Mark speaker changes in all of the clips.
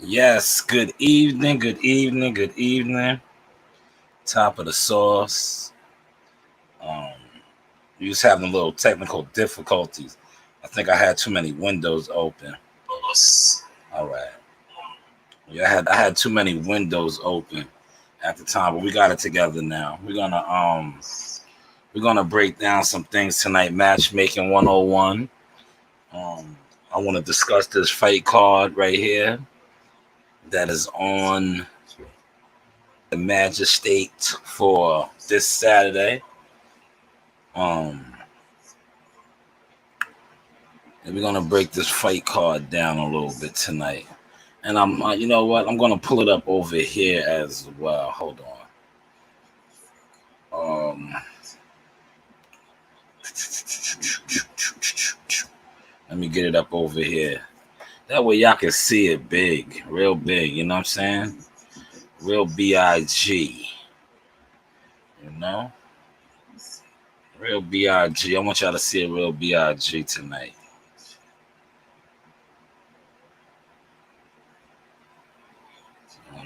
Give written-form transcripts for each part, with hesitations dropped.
Speaker 1: Yes, good evening, good evening, good evening. Top of the sauce. Um, you just having a little technical difficulties. I think I had too many windows open. All right. Yeah, I had too many windows open at the time, but we got it together now. We're gonna break down some things tonight. Matchmaking 101. I want to discuss this fight card right here that is on the Magistrate for this Saturday. Um, and we're gonna break this fight card down a little bit tonight. And you know what? I'm gonna pull it up over here as well. Hold on. Let me get it up over here. That way y'all can see it big, real big. You know what I'm saying? Real big. You know, real big. I want y'all to see a real big tonight.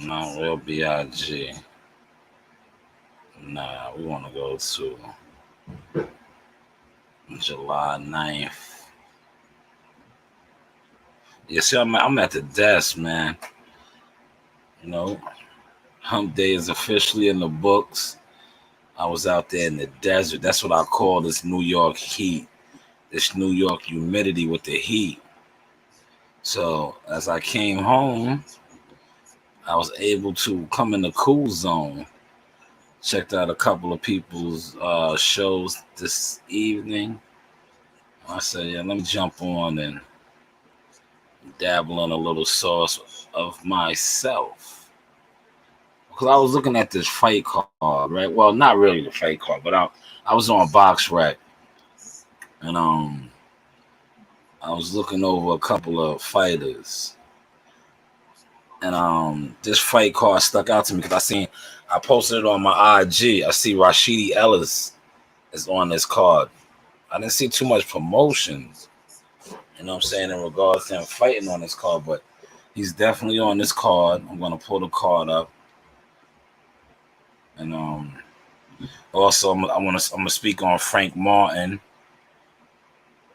Speaker 1: No, real big. Nah, we want to go to July 9th. Yeah, see, I'm at the desk, man. You know, Hump Day is officially in the books. I was out there in the desert. That's what I call this New York heat, this New York humidity with the heat. So as I came home, I was able to come in the cool zone. Checked out a couple of people's shows this evening. I said, yeah, let me jump on and dabble in a little sauce of myself. Because I was looking at this fight card, right? Well, not really the fight card, but I was on Box Rec, and I was looking over a couple of fighters, and this fight card stuck out to me because I posted it on my IG. I see Rashidi Ellis is on this card. I didn't see too much promotions, you know what I'm saying, in regards to him fighting on this card, but he's definitely on this card. I'm gonna pull the card up, and also I'm gonna speak on Frank Martin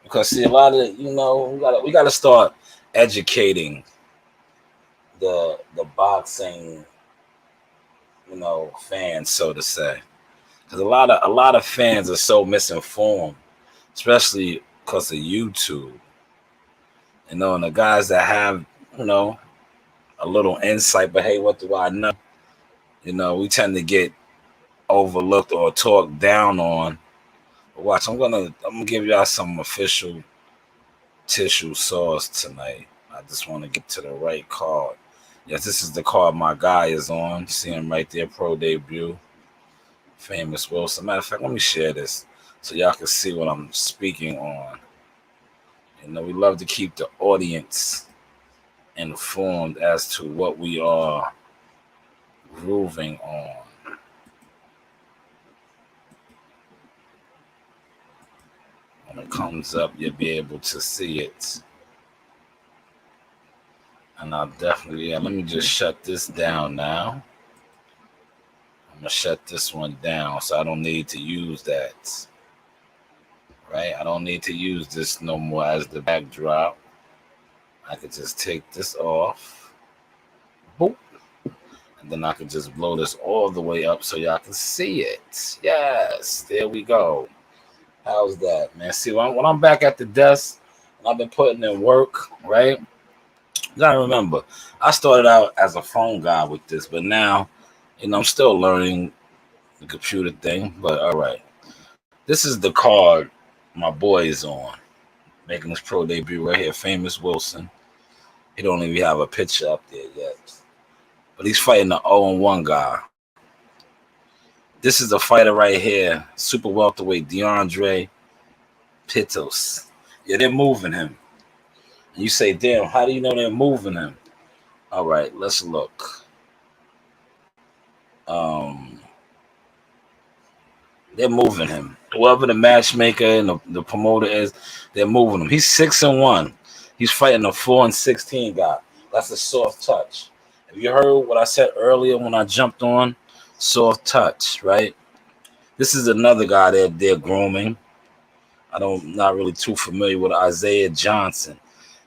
Speaker 1: because see a lot of we gotta start educating the boxing fans, so to say, because a lot of fans are so misinformed, especially because of YouTube. And the guys that have you know a little insight, but hey, what do I know? We tend to get overlooked or talked down on. But watch, I'm gonna give y'all some official tissue sauce tonight. I just want to get to the right card. Yes, this is the card my guy is on. See him right there, pro debut, Famous Wilson. Matter of fact, let me share this so y'all can see what I'm speaking on. We love to keep the audience informed as to what we are grooving on. When it comes up, you'll be able to see it. And I'll definitely, let me just shut this down now. I'm going to shut this one down so I don't need to use that. Right? I don't need to use this no more as the backdrop. I could just take this off. Boop. And then I can just blow this all the way up so y'all can see it. Yes, there we go. How's that, man? See, when I'm back at the desk and I've been putting in work, right? You gotta remember, I started out as a phone guy with this, but now, I'm still learning the computer thing. But all right, this is the card my boy is on, making his pro debut right here, Famous Wilson. He don't even have a picture up there yet, but he's fighting the 0-1 guy. This is the fighter right here, super welterweight DeAndre Pitos. Yeah, they're moving him. And you say, damn, how do you know they're moving him? All right, let's look. They're moving him. Whoever the matchmaker and the promoter is, they're moving him. He's 6-1. He's fighting a 4-16 guy. That's a soft touch. Have you heard what I said earlier when I jumped on? Soft touch, right? This is another guy that they're grooming. Not really too familiar with Isaiah Johnson.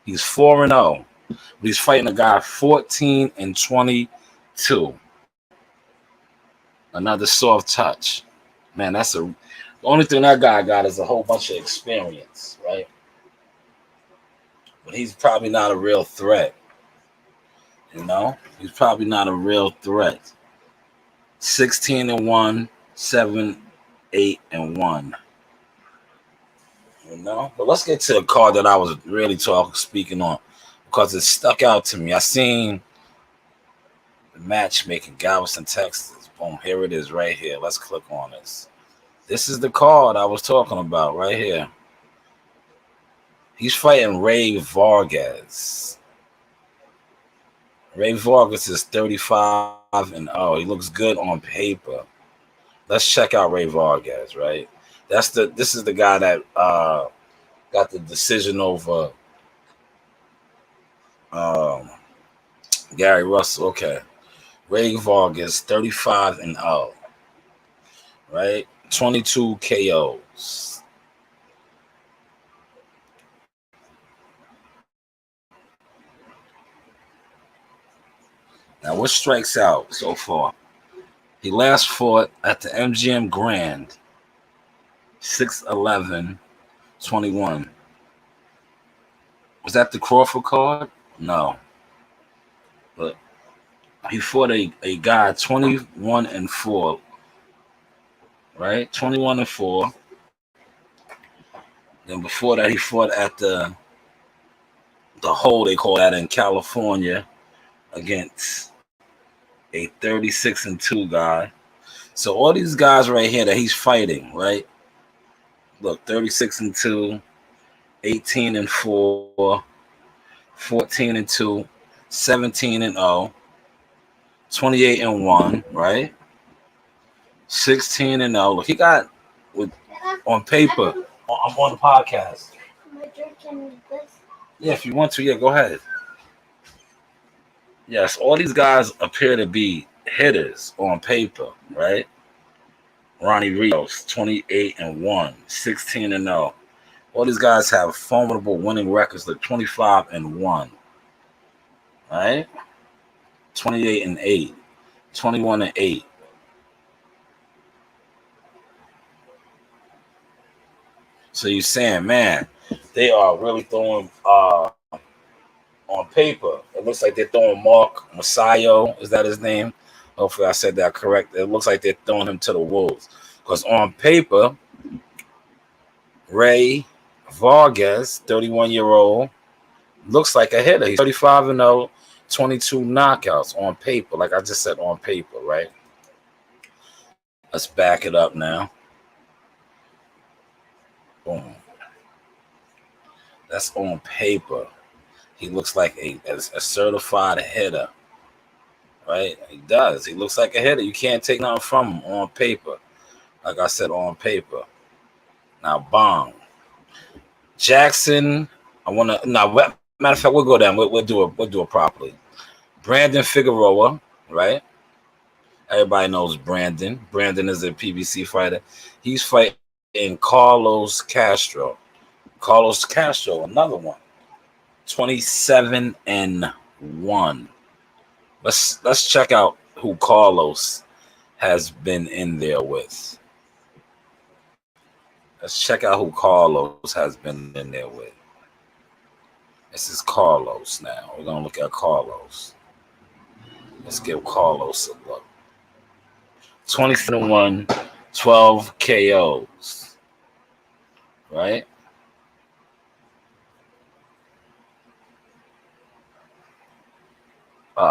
Speaker 1: He's 4-0. He's fighting a guy 14-22. Another soft touch. Man, the only thing that guy got is a whole bunch of experience, right? But he's probably not a real threat. He's probably not a real threat. 16-1, 7-8-1. But let's get to the card that I was really speaking on, because it stuck out to me. I seen the matchmaking, Galveston, Texas. Boom, here it is right here. Let's click on this. This is the card I was talking about right here. He's fighting Ray Vargas. Ray Vargas is 35-0. He looks good on paper. Let's check out Ray Vargas, right? This is the guy that got the decision over Gary Russell. Okay. Ray Vargas, 35-0. Right? 22 KOs. Now, what strikes out so far? He last fought at the MGM Grand, 6/11/21. Was that the Crawford card? No. But he fought a guy 21-4. Right? 21-4. Then before that, he fought at the hole, they call that in California, against a 36-2 guy. So all these guys right here that he's fighting, right? Look, 36-2, 18-4, 14-2, 17-0, 28-1, right? 16-0. Look, he got on paper. I'm on the podcast. Yeah, if you want to, yeah, go ahead. Yes, all these guys appear to be hitters on paper, right? Ronnie Rios, 28-1, 16-0. All these guys have formidable winning records, like 25-1, right? 28-8, 21-8. So you're saying, man, they are really throwing on paper. It looks like they're throwing Mark Masayo. Is that his name? Hopefully I said that correct. It looks like they're throwing him to the wolves. Because on paper, Ray Vargas, 31-year-old, looks like a hitter. He's 35-0, 22 knockouts on paper. Like I just said, on paper, right? Let's back it up now. Boom. That's on paper. He looks like a certified hitter, right? He does. He looks like a hitter. You can't take nothing from him on paper. Like I said, on paper. Now, bong. Jackson, matter of fact, we'll go down. We'll do it properly. Brandon Figueroa, right? Everybody knows Brandon. Brandon is a PBC fighter. He's fighting Carlos Castro. Carlos Castro, another one. 27-1. Let's check out who Carlos has been in there with. Let's check out who Carlos has been in there with. This is Carlos now. We're gonna look at Carlos. Let's give Carlos a look. 27-1, 12 KOs. Right?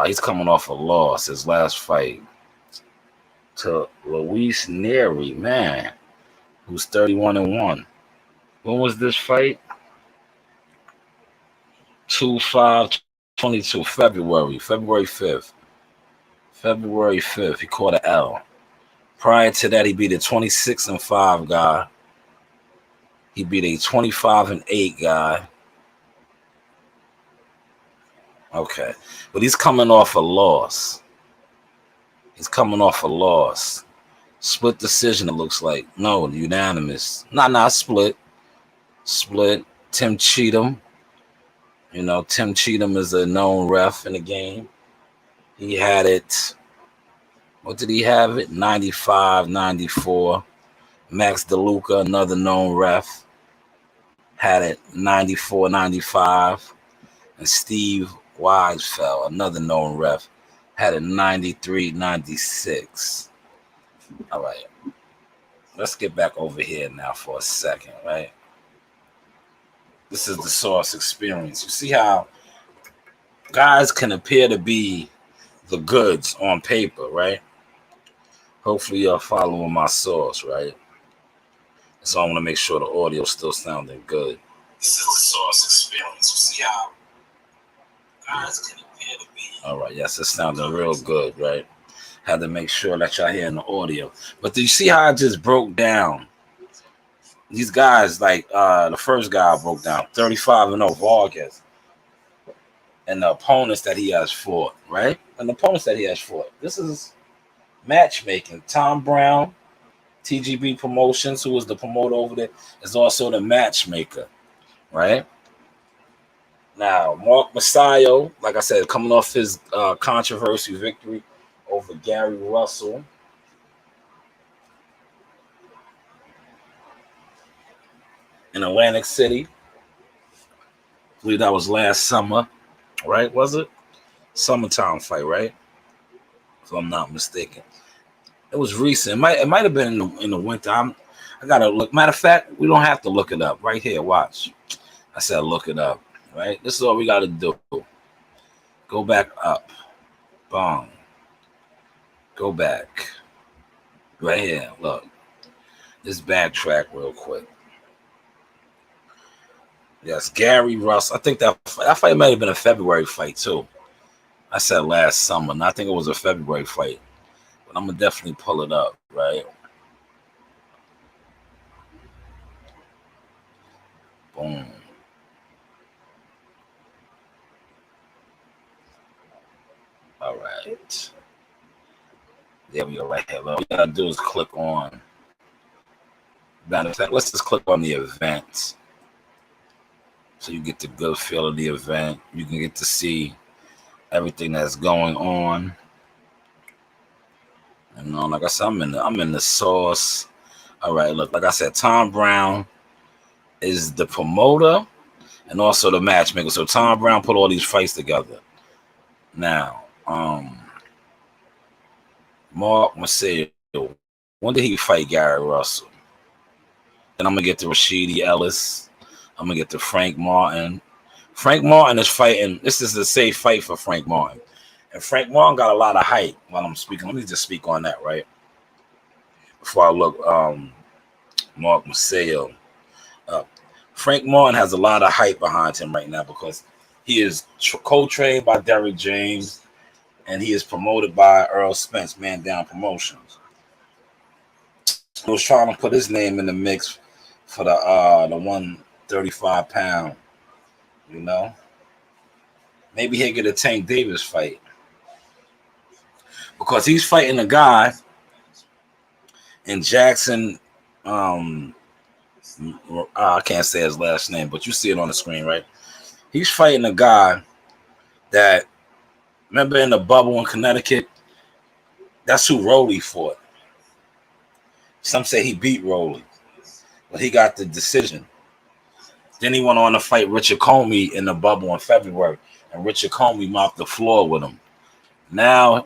Speaker 1: He's coming off a loss, his last fight to Luis Neri, man, who's 31-1. When was this fight? 2/5/22, February 5th. February 5th, he caught an L. Prior to that, he beat a 26-5 guy. He beat a 25-8 guy. Okay. But he's coming off a loss. He's coming off a loss. Split decision, it looks like. No, unanimous. Not split. Split. Tim Cheatham. You know, Tim Cheatham is a known ref in the game. He had it. What did he have it? 95, 94. Max DeLuca, another known ref, had it 94, 95. And Steve Weisfeld, another known ref, had it 93, 96. All right. Let's get back over here now for a second, right? This is the source experience. You see how guys can appear to be the goods on paper, right? Hopefully you're following my source, right? So I want to make sure the audio's still sounding good. This is the source experience. You see how guys can appear to be. All right, yes, it's sounding real good, right? Had to make sure that y'all hearing the audio. But do you see how I just broke down? These guys, like the first guy I broke down, 35-0 Vargas, and the opponents that he has fought, right? And the opponents that he has fought. This is matchmaking. Tom Brown, TGB Promotions, who was the promoter over there, is also the matchmaker, right? Now, Mark Masayo, like I said, coming off his controversy victory over Gary Russell. In Atlantic City. I believe that was last summer, right? Was it? Summertime fight, right? If I'm not mistaken. It was recent. It might have been in the winter. I gotta look. Matter of fact, we don't have to look it up. Right here, watch. I said look it up. Right? This is all we gotta do. Go back up. Boom. Go back. Right here. Look. Just backtrack real quick. Yes, Gary Russell. I think that fight might have been a February fight too. I said last summer, and I think it was a February fight. But I'm gonna definitely pull it up, right? Boom. All right. There we go, right here. All we gotta do is click on. Matter of fact, let's just click on the event. So you get the good feel of the event. You can get to see everything that's going on. And like I said, I'm in the source. All right, look, like I said, Tom Brown is the promoter and also the matchmaker. So Tom Brown put all these fights together. Now, Mark Masayo, when did he fight Gary Russell? Then I'm gonna get to Rashidi Ellis. I'm gonna get to Frank Martin. Frank Martin is fighting. This is a safe fight for Frank Martin. And Frank Martin got a lot of hype while I'm speaking. Let me just speak on that, right? Before I look Mark Masayo up. Frank Martin has a lot of hype behind him right now because he is co-trained by Derrick James and he is promoted by Earl Spence, Man Down Promotions. He was trying to put his name in the mix for the 135-pound, you know. Maybe he'll get a Tank Davis fight. Because he's fighting a guy in Jackson. I can't say his last name, but you see it on the screen, right? He's fighting a guy that, remember in the bubble in Connecticut? That's who Rowley fought. Some say he beat Rowley, but he got the decision. Then he went on to fight Richard Comey in the bubble in February, and Richard Comey mopped the floor with him. Now,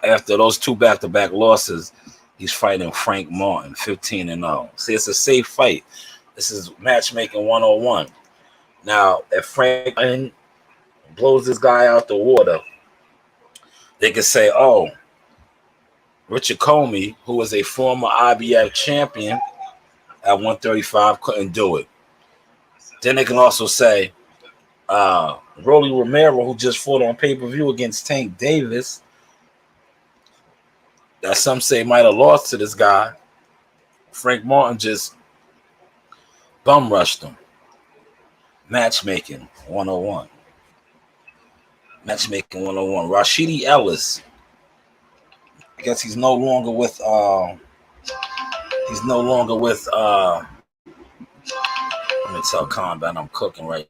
Speaker 1: after those two back-to-back losses, he's fighting Frank Martin, 15-0. See, it's a safe fight. This is matchmaking 101. Now, if Frank Martin blows this guy out the water, they could say, oh, Richard Comey, who was a former IBF champion at 135, couldn't do it. Then they can also say, Rolly Romero, who just fought on pay-per-view against Tank Davis, that some say might have lost to this guy. Frank Martin just bum rushed him. Matchmaking 101. Matchmaking 101. Rashidi Ellis. I guess he's no longer with let me tell Combat I'm cooking right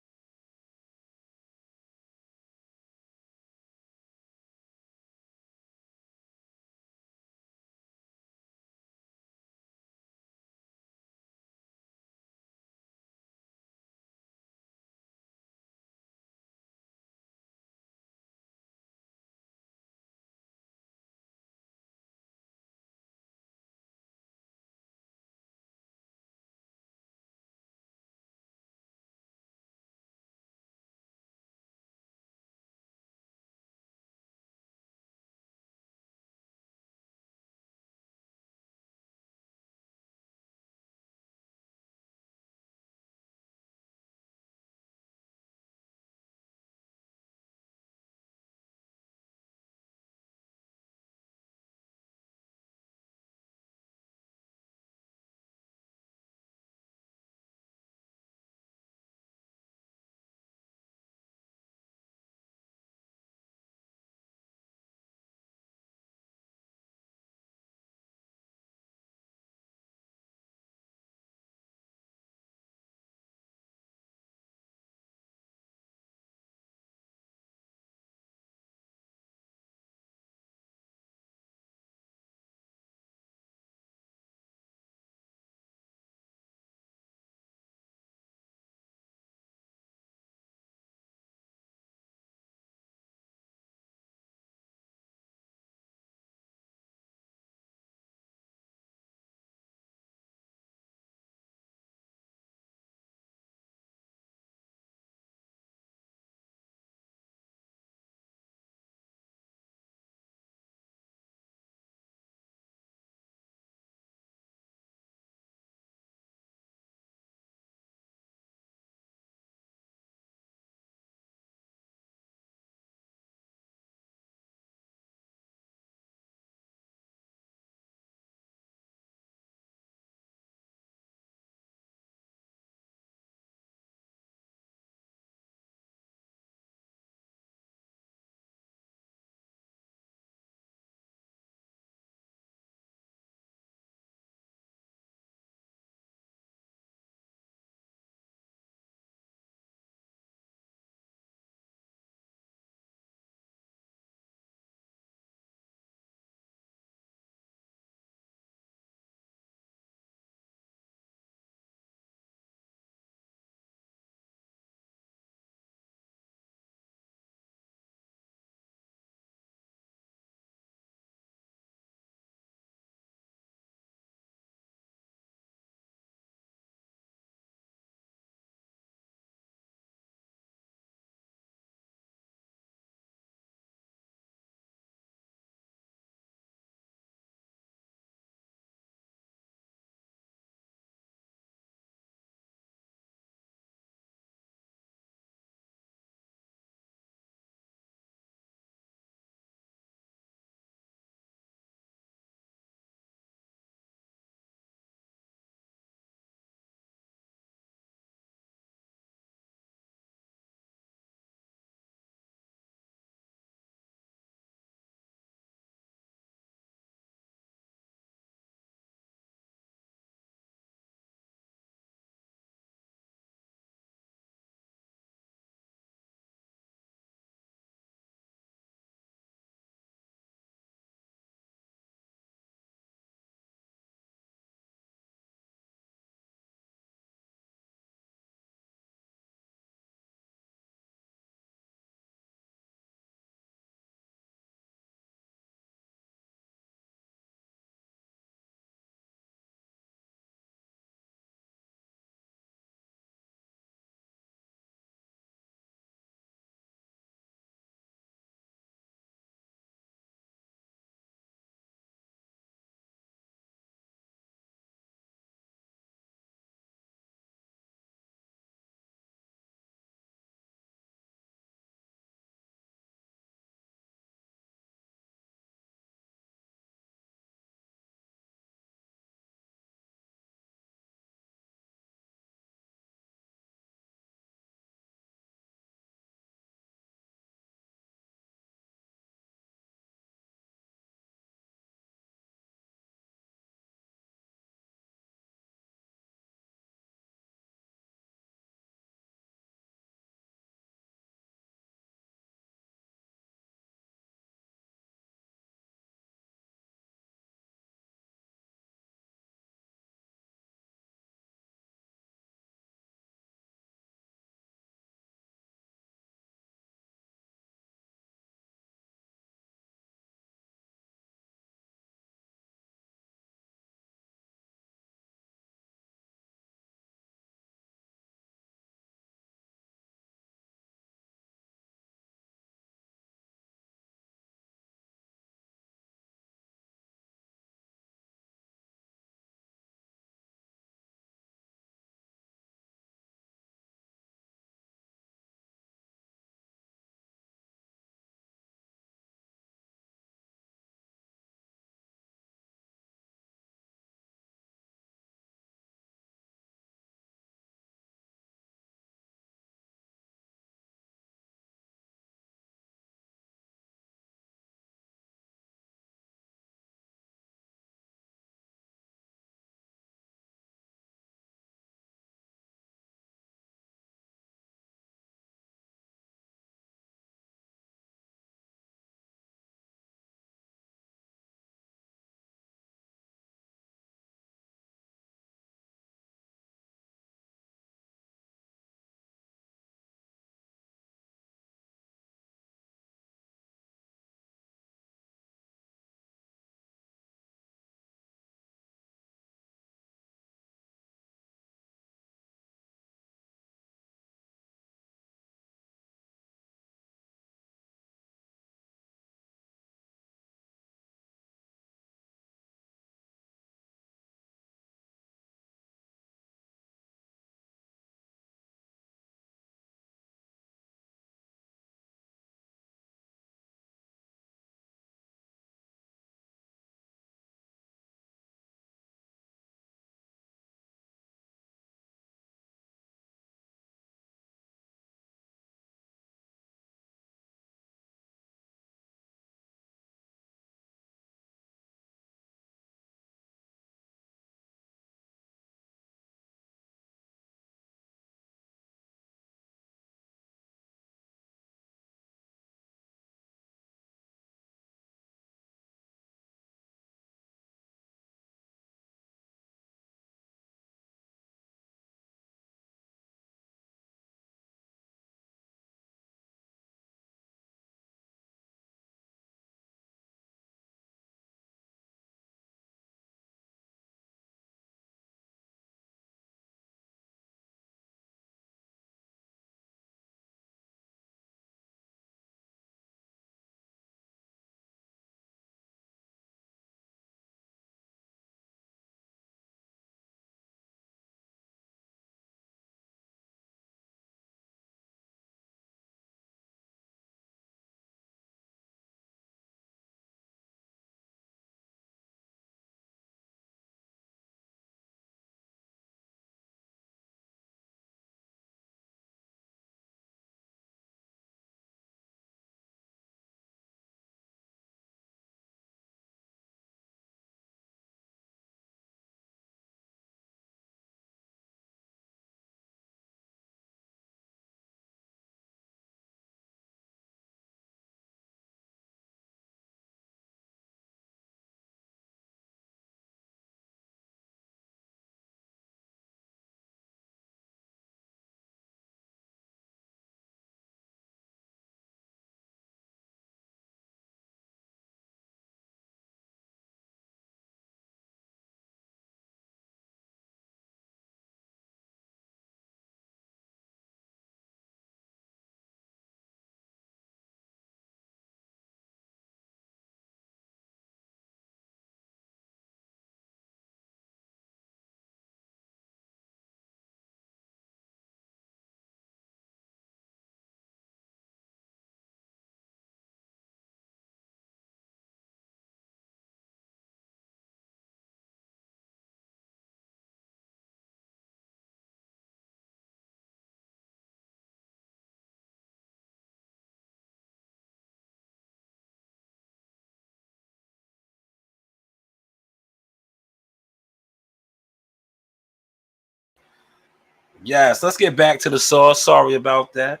Speaker 1: Yes, let's get back to the sauce. Sorry about that.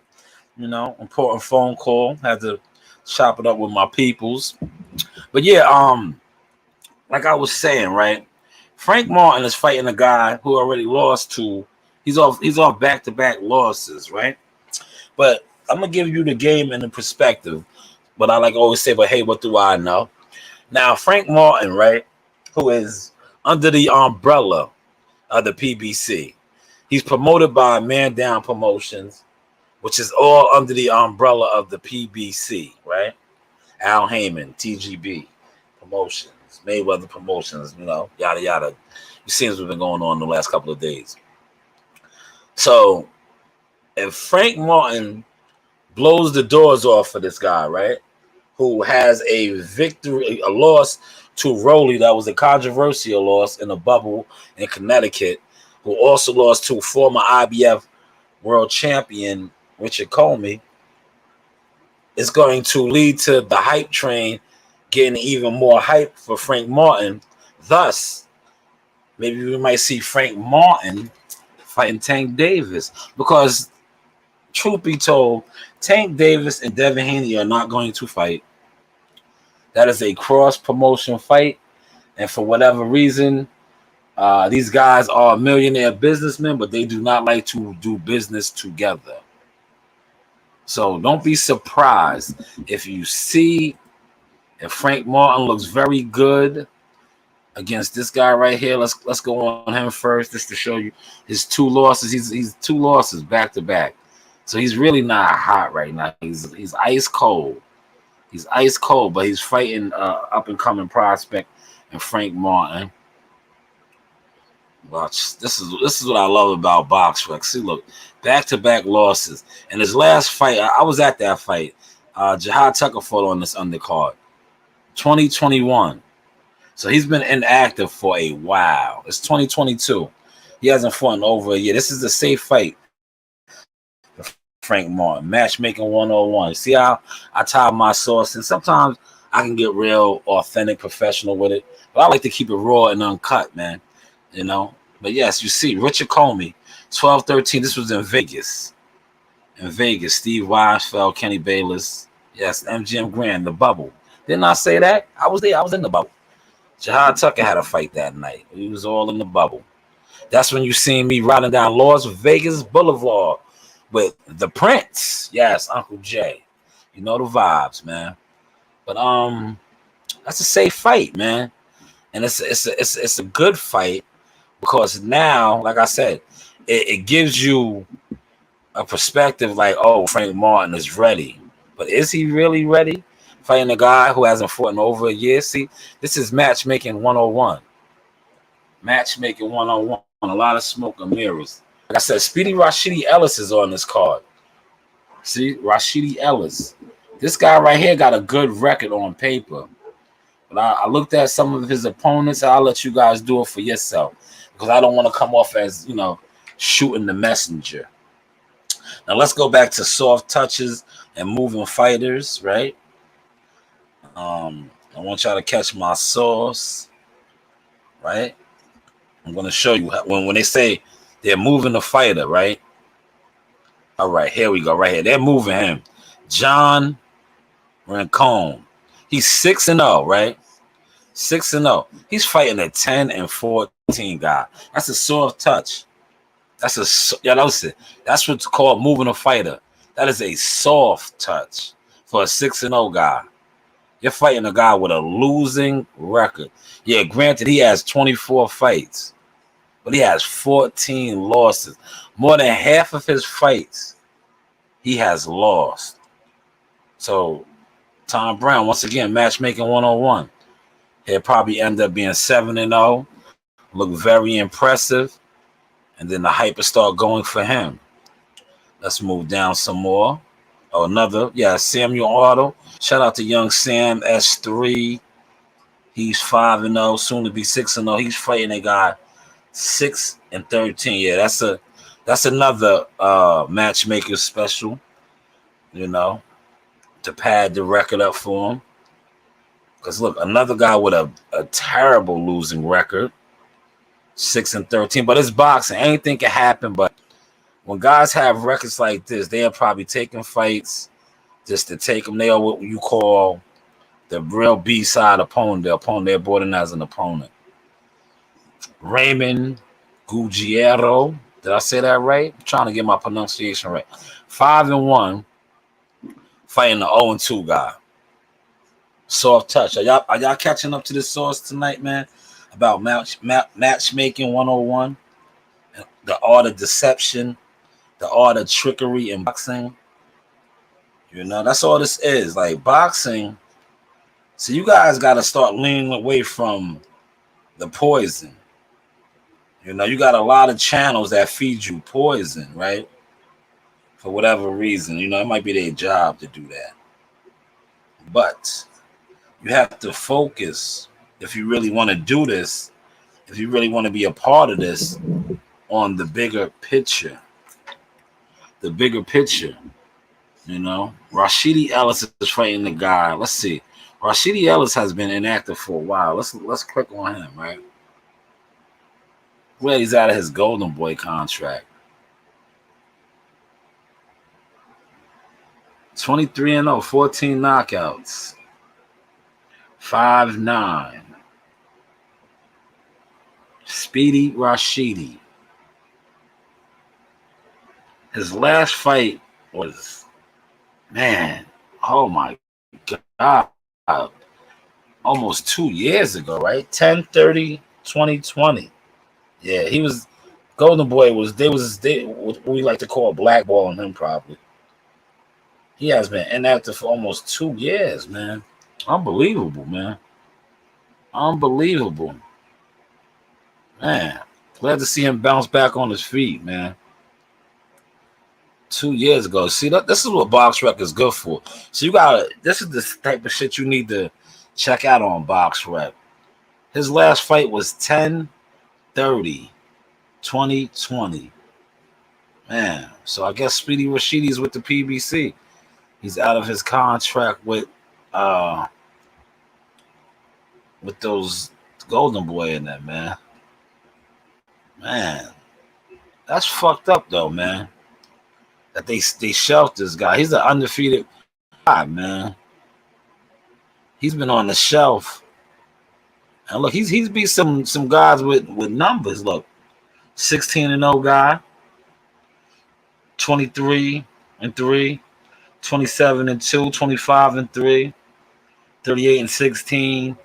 Speaker 1: Important phone call. Had to chop it up with my peoples. But yeah, like I was saying, right? Frank Martin is fighting a guy who already lost to. He's off back to back losses, right? But I'm gonna give you the game and the perspective. But I like always say, but hey, what do I know? Now, Frank Martin, right, who is under the umbrella of the PBC. He's promoted by Man Down Promotions, which is all under the umbrella of the PBC, right? Al Heyman, TGB Promotions, Mayweather Promotions, yada yada. You see what's been going on the last couple of days. So if Frank Martin blows the doors off for this guy, right? Who has a loss to Rowley that was a controversial loss in a bubble in Connecticut, who also lost to former IBF world champion Richard Comey, is going to lead to the hype train getting even more hype for Frank Martin. Thus, maybe we might see Frank Martin fighting Tank Davis because, truth be told, Tank Davis and Devin Haney are not going to fight. That is a cross promotion fight, and for whatever reason, these guys are millionaire businessmen, but they do not like to do business together. So don't be surprised if you see if Frank Martin looks very good against this guy right here. Let's go on him first, just to show you his two losses. He's two losses back to back, so he's really not hot right now. He's ice cold. He's ice cold, but he's fighting up and coming prospect and Frank Martin. Watch, this is what I love about BoxRec. See, look, back to back losses. And his last fight, I was at that fight. Jihad Tucker fought on this undercard, 2021. So he's been inactive for a while. It's 2022. He hasn't fought in over a year. This is a safe fight for Frank Martin. Matchmaking 101. See how I tie my source, and sometimes I can get real authentic, professional with it. But I like to keep it raw and uncut, man. But yes, you see, Richard Comey, 12-13. This was in Vegas. Steve Weisfeld, Kenny Bayless. Yes, MGM Grand, the bubble. Didn't I say that? I was there. I was in the bubble. Jihad Tucker had a fight that night. He was all in the bubble. That's when you seen me riding down Las Vegas Boulevard with the Prince. Yes, Uncle Jay. You know the vibes, man. But that's a safe fight, man. And it's a good fight because now, like I said, it gives you a perspective like, oh, Frank Martin is ready. But is he really ready? Fighting a guy who hasn't fought in over a year. See, this is matchmaking 101. Matchmaking 101. A lot of smoke and mirrors. Like I said, Speedy Rashidi Ellis is on this card. See, Rashidi Ellis. This guy right here got a good record on paper. But I looked at some of his opponents. I'll let you guys do it for yourself because I don't want to come off as, shooting the messenger. Now let's go back to soft touches and moving fighters, right? I want y'all to catch my sauce, right? I'm going to show you when they say they're moving the fighter, right? All right, here we go, right here. They're moving him. John Rincon. He's 6-0, right? 6-0. He's fighting a 10-14 guy. That's a soft touch. That's what's called moving a fighter. That is a soft touch for a 6-0 guy. You're fighting a guy with a losing record. Yeah, granted, he has 24 fights, but he has 14 losses. More than half of his fights, he has lost. So, Tom Brown, once again, matchmaking 101. He'll probably end up being 7-0, look very impressive, and then the hype will start going for him. Let's move down some more. Oh, Samuel Otto. Shout out to young Sam S3. He's 5-0, soon to be 6-0. He's fighting a guy 6-13. Yeah, that's another matchmaker special, to pad the record up for him. Because look, another guy with a terrible losing record, 6-13. But it's boxing. Anything can happen. But when guys have records like this, they are probably taking fights just to take them. They are what you call the real B-side opponent, the opponent they're boarding as an opponent. Raymond Guggiero, did I say that right? I'm trying to get my pronunciation right. 5-1, fighting the 0-2 guy. Soft touch. Are y'all catching up to the source tonight, man? About matchmaking 101, the art of deception, the art of trickery in boxing. You know, that's all this is. Like boxing. So you guys got to start leaning away from the poison. You know, you got a lot of channels that feed you poison, right? For whatever reason. You know, it might be their job to do that. But you have to focus if you really want to do this, if you really want to be a part of this, on the bigger picture. The bigger picture. You know, Rashidi Ellis is fighting the guy. Let's see. Rashidi Ellis has been inactive for a while. Let's click on him, right? Where he's out of his Golden Boy contract. 23-0, 14 knockouts. 5'9". Speedy Rashidi. His last fight was, man, oh my God, almost 2 years ago, right? 10/30/2020. Yeah, he was Golden Boy was what we like to call blackballing him probably. He has been inactive for almost 2 years, man. Unbelievable, man. Unbelievable. Man, glad to see him bounce back on his feet, man. 2 years ago. See, this is what BoxRec is good for. So this is the type of shit you need to check out on BoxRec. His last fight was 10/30/2020. Man, so I guess Speedy Rashidi's with the PBC. He's out of his contract with those Golden Boy in there, man. Man, that's fucked up though, man. That they shelved this guy. He's an undefeated guy, man. He's been on the shelf. And look, he's beat some guys with numbers. Look, 16-0 guy, 23-3, 27-2, 25-3, 38-16,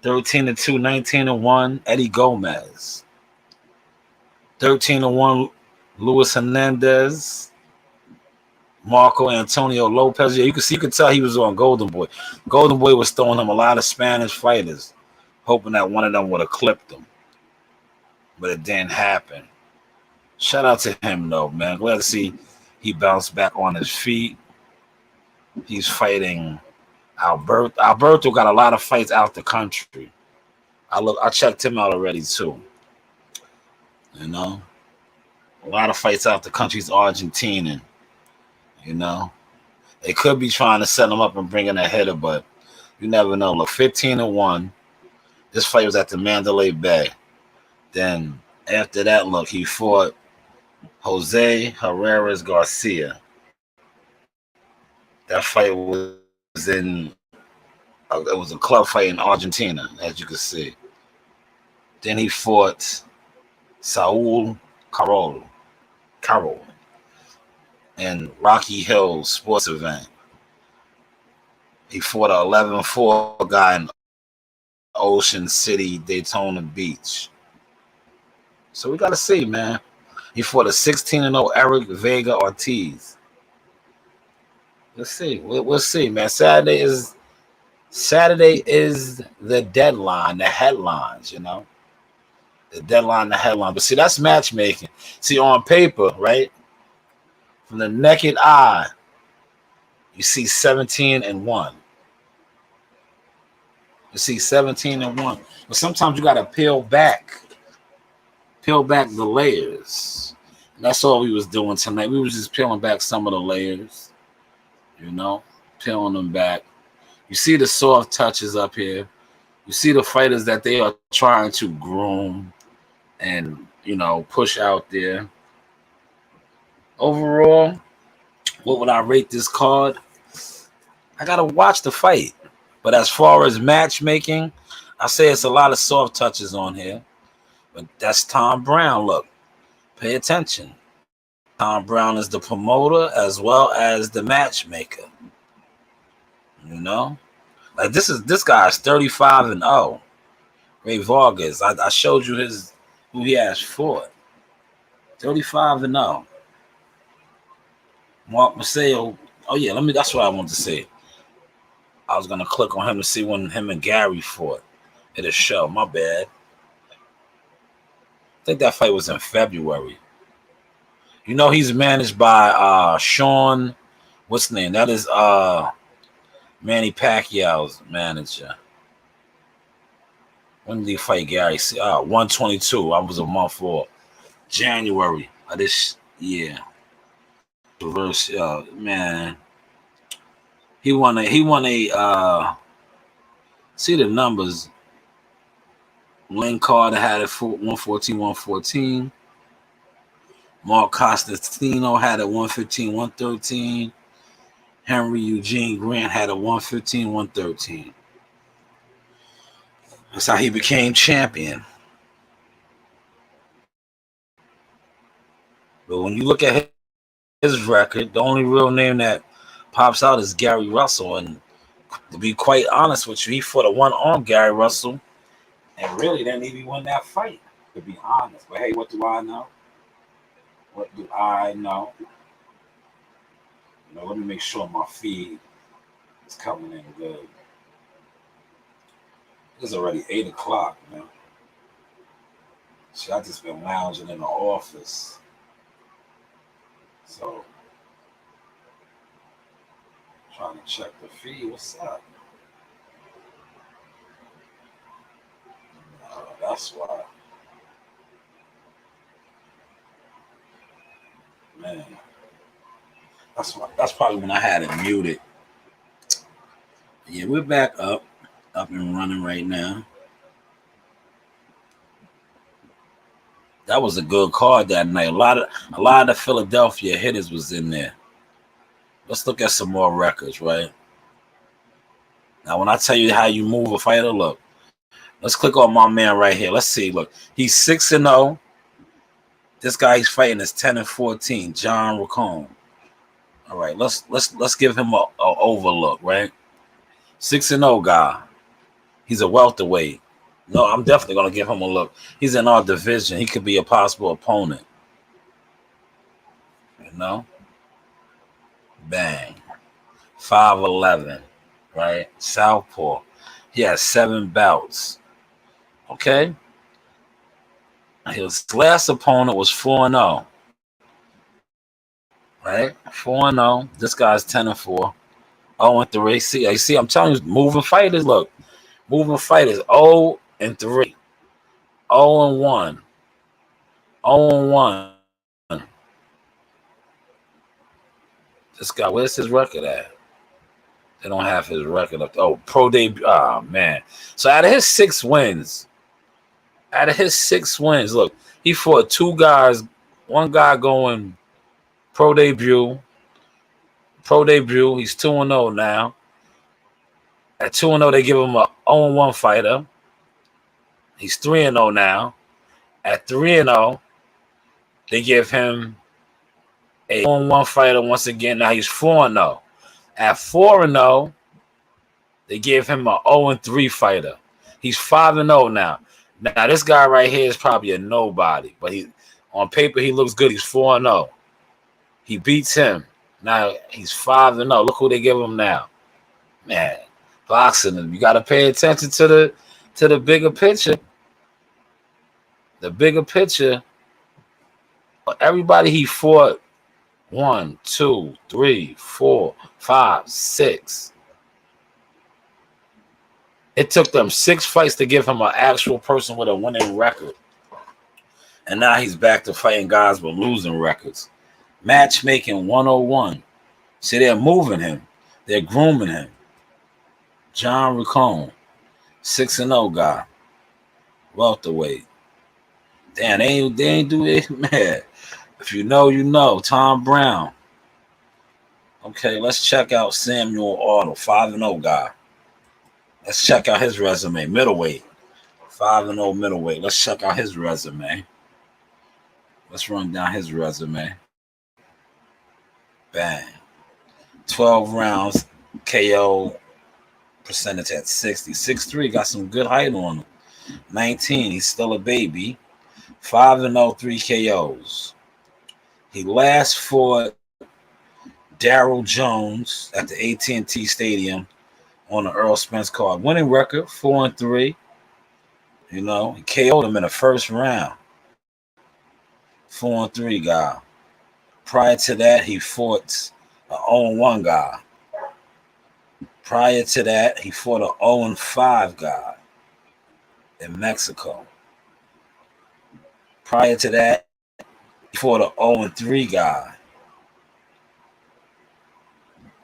Speaker 1: 13-2, 19-1. Eddie Gomez, 13-1. Luis Hernandez, Marco Antonio Lopez. Yeah, you can tell he was on Golden Boy. Golden Boy was throwing him a lot of Spanish fighters, hoping that one of them would have clipped him. But it didn't happen. Shout out to him, though, man. Glad to see he bounced back on his feet. He's fighting Alberto. Alberto got a lot of fights out the country. I checked him out already, too. You know? A lot of fights out the country. He's Argentinian. You know? They could be trying to set him up and bring in a hitter, but you never know. Look, 15-1. This fight was at the Mandalay Bay. Then after that, look, he fought Jose Herrera Garcia. That fight was it was a club fight in Argentina, as you can see. Then he fought Saul Carol in Rocky Hill sports event. He fought an 11-4 guy in Ocean City, Daytona Beach. So we got to see, man. He fought a 16-0 Eric Vega Ortiz. Let's see. We'll see, man. Saturday is the deadline, the headlines, you know. The deadline, the headline. But see, that's matchmaking. See, on paper, right? From the naked eye, you see 17-1. You see 17-1. But sometimes you gotta peel back the layers. And that's all we was doing tonight. We was just peeling back some of the layers. You know, peeling them back. You see the soft touches up here. You see the fighters that they are trying to groom and, you know, push out there. overall, what would I rate this card? I gotta watch the fight. But as far as matchmaking, I say it's a lot of soft touches on here. But that's Tom Brown. Look, pay attention. Tom Brown is the promoter as well as the matchmaker. You know? Like this guy's 35-0. Ray Vargas. I showed you who he has fought. 35-0. Mark Macedo. Oh yeah, that's what I wanted to say. I was gonna click on him to see when him and Gary fought at a show. My bad. I think that fight was in February. You know he's managed by Sean. What's his name? That is Manny Pacquiao's manager. When did he fight Gary? 122. I was a month for January of this year. Reverse, man. He won a see the numbers. Lynn Carter had it for 114. Mark Constantino had it 113. Henry Eugene Grant had a 113. That's how he became champion. But when you look at his record, the only real name that pops out is Gary Russell. And to be quite honest with you, he fought a one-arm Gary Russell and really didn't even win that fight, to be honest. But hey, what do I know? What do I know? You know, let me make sure my feed is coming in good. It's already 8 o'clock, man. See, I just been lounging in the office. So, trying to check the feed. What's up? That's why. Man. That's probably when I had it muted. Yeah, we're back up and running right now. That was a good card that night. A lot of the Philadelphia hitters was in there. Let's look at some more records, right? Now, when I tell you how you move a fighter, look. Let's click on my man right here. Let's see. Look, he's 6-0. This guy he's fighting is 10-14. John Racone. All right, let's give him a overlook, right? 6-0 guy. He's a welterweight. No, I'm definitely gonna give him a look. He's in our division. He could be a possible opponent. You know? Bang. 5'11", right? Southpaw. He has 7 bouts. Okay. His last opponent was 4-0. Right? 4-0. This guy's 10-4. 0-3. See, I'm telling you, moving fighters. Look, moving fighters. 0-3. 0-1. 0-1. This guy, where's his record at? They don't have his record up. Oh, pro debut. Oh, man. So out of his 6 wins, look, he fought 2 guys. One guy going pro debut. He's 2-0 now. At 2-0, they give him a 0-1 fighter. He's 3-0 now. At 3-0, they give him a 0-1 fighter once again. Now he's 4-0. At 4-0, they give him a 0-3 fighter. He's 5-0 now. Now this guy right here is probably a nobody, but on paper he looks good. He's 4-0. He beats him. Now he's 5-0. Look who they give him now. Man, boxing. You got to pay attention to the bigger picture. The bigger picture. Everybody he fought 1, 2, 3, 4, 5, 6. It took them 6 fights to give him an actual person with a winning record. And now he's back to fighting guys with losing records. Matchmaking 101. See, they're moving him. They're grooming him. John Racone, 6-0 guy. Welterweight. Damn, they ain't do it, man. If you know, you know. Tom Brown. Okay, let's check out Samuel Arnold, 5-0 guy. Let's check out his resume. Middleweight. 5-0 middleweight. Let's check out his resume. Let's run down his resume. Bang. 12 rounds. KO percentage at 60. 6'3", got some good height on him. 19, he's still a baby. 5-0, 3 KOs. He last fought Daryl Jones at the AT&T Stadium on the Earl Spence card. Winning record, 4-3. You know, he KO'd him in the first round. 4-3 guy. Prior to that, he fought an 0-1 guy. Prior to that, he fought an 0-5 guy in Mexico. Prior to that, he fought an 0-3 guy.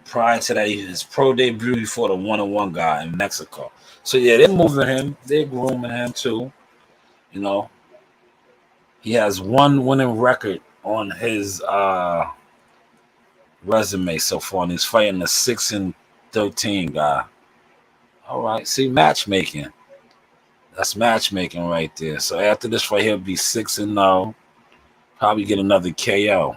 Speaker 1: Prior to that, his pro debut, he fought a 1-1 guy in Mexico. So, yeah, they're moving him. They're grooming him, too. You know, he has one winning record on his resume so far, and he's fighting a 6-13 guy. All right, see, matchmaking. That's matchmaking right there. So after this fight, he'll be 6-0. Probably get another KO.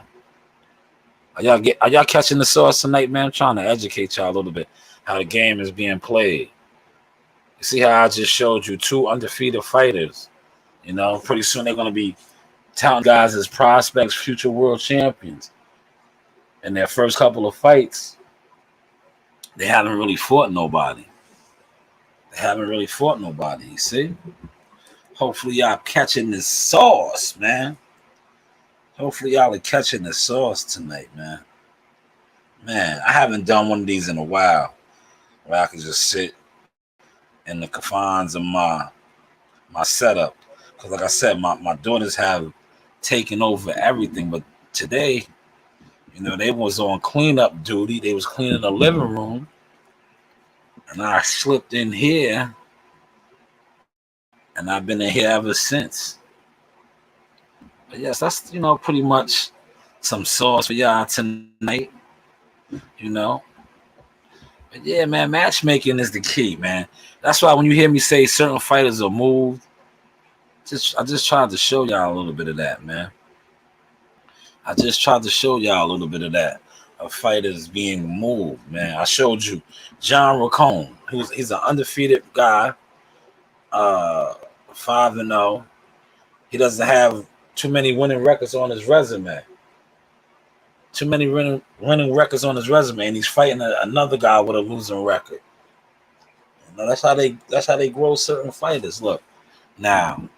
Speaker 1: Are y'all catching the sauce tonight, man? I'm trying to educate y'all a little bit how the game is being played. You see how I just showed you 2 undefeated fighters. You know, pretty soon they're going to be touting guys as prospects, future world champions. In their first couple of fights, they haven't really fought nobody. You see? Hopefully y'all catching this sauce, man. Hopefully y'all are catching the sauce tonight, man. Man, I haven't done one of these in a while where I can just sit in the confines of my setup. Because like I said, my daughters have taken over everything. But today, you know, they was on cleanup duty. They was cleaning the living room. And I slipped in here. And I've been in here ever since. But yes, that's, you know, pretty much some sauce for y'all tonight. You know. But yeah, man, matchmaking is the key, man. That's why when you hear me say certain fighters are moved, I just tried to show y'all a little bit of that, man. I just tried to show y'all a little bit of that. Of fighters being moved, man. I showed you John Racone. He's an undefeated guy. 5-0. He doesn't have too many winning records on his resume. Too many winning records on his resume, and he's fighting another guy with a losing record. You know, that's how they grow certain fighters. Look, now,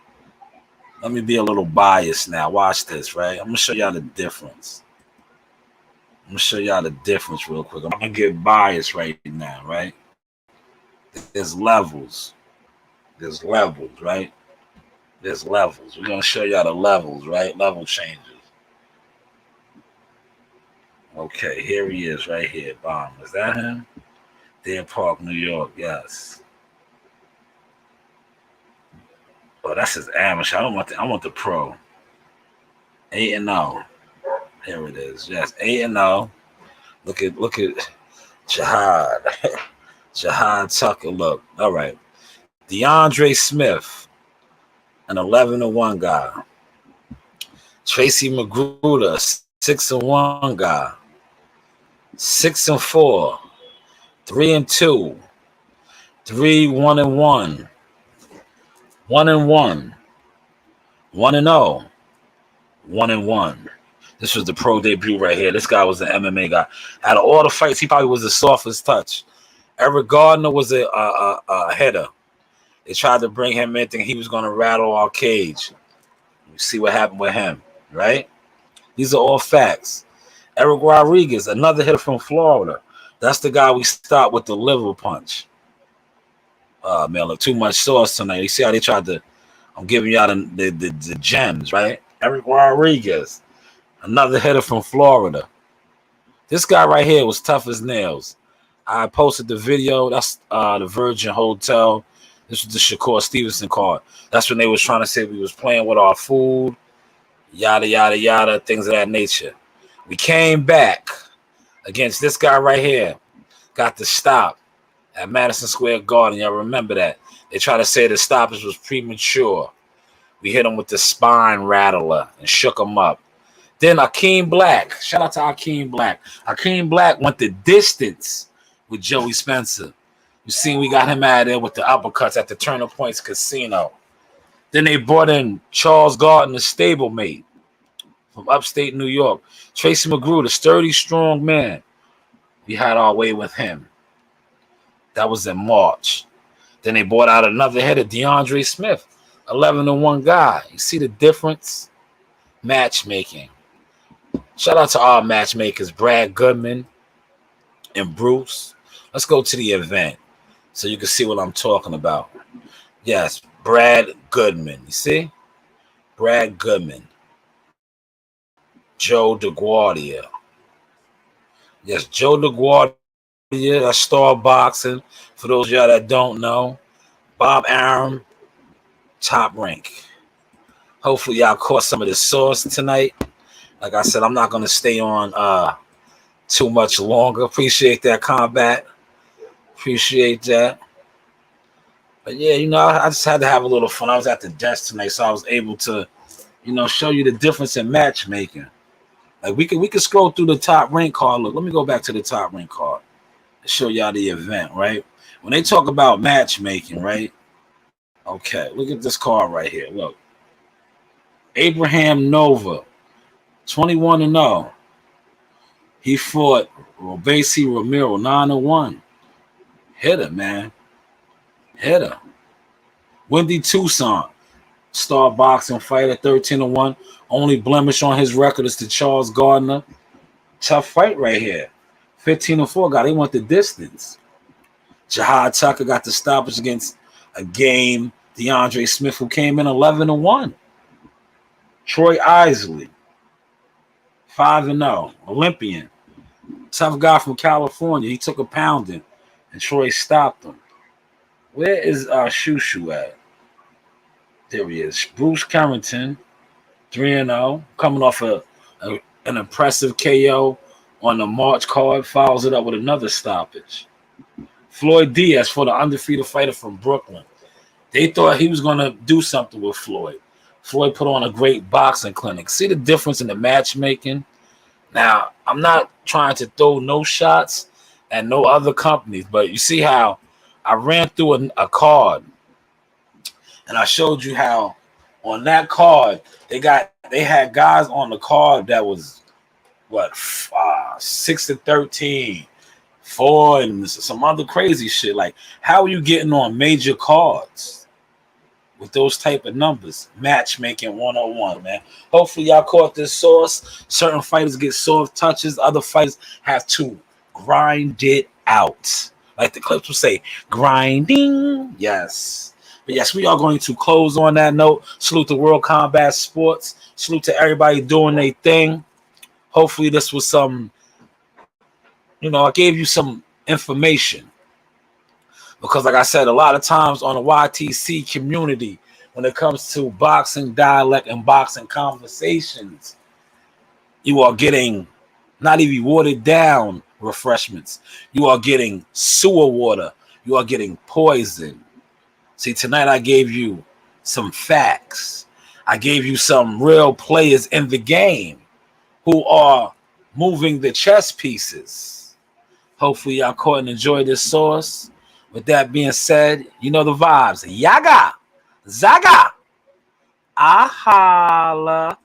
Speaker 1: let me be a little biased now. Watch this, right? I'm gonna show y'all the difference. I'm gonna show y'all the difference real quick. I'm gonna get biased right now, right? There's levels. There's levels, right? There's levels. We're gonna show y'all the levels, right? Level changes. Okay, here he is, right here. Bomb. Is that him? Deer Park, New York. Yes. Oh, that's his amateur. I want the pro. 8-0. Here it is. Yes, 8-0. Look at Jihad. Jihad Tucker. Look. All right. DeAndre Smith, an 11-1 guy. Tracy Magruder, 6-1 guy. 6-4. 3-2. 3-1-1. 1-1. 1-0. 1-1. This was the pro debut right here. This guy was an MMA guy. Out of all the fights, he probably was the softest touch. Eric Gardner was a header. They tried to bring him in thinking he was going to rattle our cage. You see what happened with him, right? These are all facts. Eric Rodriguez, another hitter from Florida. That's the guy we stopped with the liver punch. Man, look, too much sauce tonight. You see how they tried to... I'm giving y'all the gems, right? Eric Rodriguez, another hitter from Florida. This guy right here was tough as nails. I posted the video. That's the Virgin Hotel. This was the Shakur Stevenson card. That's when they was trying to say we was playing with our food. yada, yada, yada, things of that nature. We came back against this guy right here. Got the stop at Madison Square Garden. Y'all remember that. They try to say the stoppage was premature. We hit him with the spine rattler and shook him up. Then Akeem Black. Shout out to Akeem Black. Akeem Black went the distance with Joey Spencer. You seen we got him out of there with the uppercuts at the Turner Points Casino. Then they brought in Charles Gardner, the stablemate from upstate New York. Tracy McGrew, the sturdy, strong man. We had our way with him. That was in March. Then they brought out another header, DeAndre Smith, 11-1 guy. You see the difference? Matchmaking. Shout out to our matchmakers, Brad Goodman and Bruce. Let's go to the event so you can see what I'm talking about. Yes, Brad Goodman. You see? Brad Goodman. Joe DeGuardia. Yes, Joe DeGuardia. That's Star Boxing. For those of y'all that don't know, Bob Arum, Top Rank. Hopefully y'all caught some of the sauce tonight. Like I said, I'm not going to stay on too much longer. Appreciate that, Combat. Appreciate that. But yeah, you know, I just had to have a little fun. I was at the desk tonight, so I was able to, you know, show you the difference in matchmaking. Like we could scroll through the Top Rank card. Look, let me go back to the Top Rank card and show y'all the event, right? When they talk about matchmaking, right? Okay, look at this card right here. Look. Abraham Nova, 21-0. He fought Robesi Romero, 9-1. Hitter, man. Hitter. Wendy Tucson, star boxing fighter, 13-1. Only blemish on his record is to Charles Gardner. Tough fight right here. 15-4 guy. They went the distance. Jihad Tucker got the stoppage against a game. DeAndre Smith, who came in 11-1. Troy Isley, 5-0, Olympian. Tough guy from California. He took a pounding, and Troy stopped him. Where is Shushu at? There he is. Bruce Carrington, 3-0, coming off an impressive KO on the March card. Follows it up with another stoppage. Floyd Diaz for the undefeated fighter from Brooklyn. They thought he was going to do something with Floyd. Floyd put on a great boxing clinic. See the difference in the matchmaking? Now, I'm not trying to throw no shots at no other companies, but you see how I ran through a card, and I showed you how on that card they had guys on the card that was what 6-13, 4, and some other crazy shit. Like, how are you getting on major cards with those type of numbers? Matchmaking 101, man. Hopefully y'all caught this sauce. Certain fighters get soft touches. Other fighters have to grind it out. Like the clips will say, grinding. Yes. But yes, we are going to close on that note. Salute to World Combat Sports. Salute to everybody doing their thing. Hopefully this was some, you know, I gave you some information. Because like I said, a lot of times on the YTC community, when it comes to boxing dialect and boxing conversations, you are getting not even watered down refreshments. You are getting sewer water. You are getting poison. See, tonight I gave you some facts. I gave you some real players in the game who are moving the chess pieces. Hopefully y'all caught and enjoyed this sauce. With that being said, you know the vibes. Yaga, Zaga, Ahala.